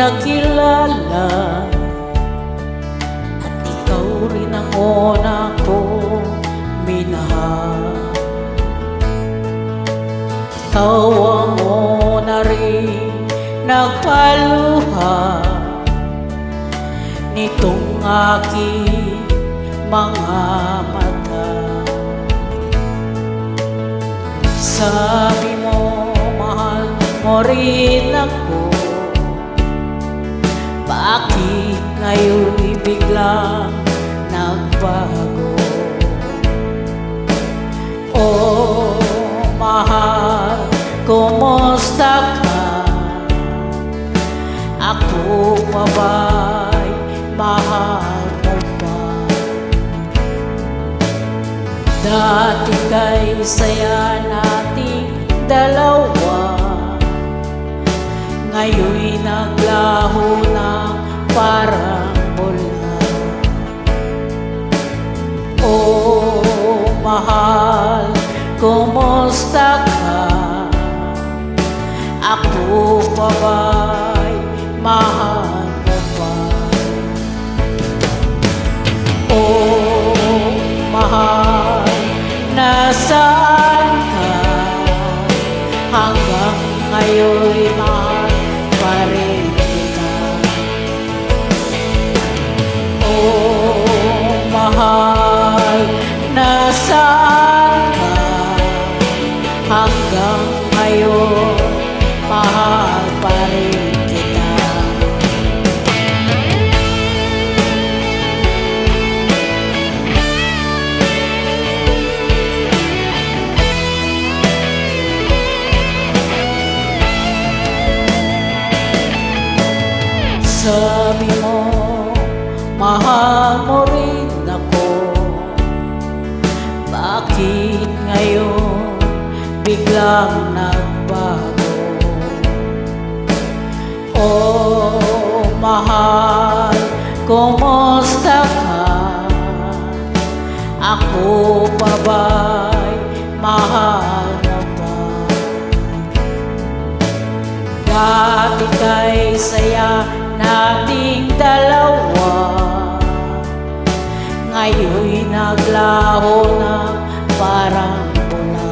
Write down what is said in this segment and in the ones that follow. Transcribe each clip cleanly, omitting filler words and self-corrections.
nakilala, at ikaw rin ang una kong minahal. Ikaw ang una rin nagpaluha nitong aking mga mata. Sabi mo, mahal mo rin ako, bakit ngayon'y biglang nagbago? Oh, mahal, kumusta ka? Ako pa ba'y mahal mo pa? Dati kay saya nating dalawa, ngayon'y naglaho ng parang bula. Oh, mahal, kumusta ka? Ako pa ba'y mahal mo pa? Oh, mahal, nasaan ka? Hanggang ngayon'y mahal pa rin kita. Oh, mahal, nasaan ka? Hanggang ngayon mahal pa rin kita. Sabi mo, mahal mo rin ako, bakit ngayon biglang nagbago? Oh, mahal, kumusta ka? Ako pa ba'y mahal mo pa? Dati kay saya nating dalawa, ngayon'y naglaho na parang bula.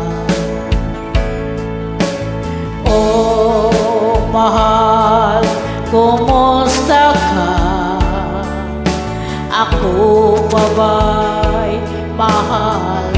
Oh, mahal, kumusta ka? Ako pa ba'y mahal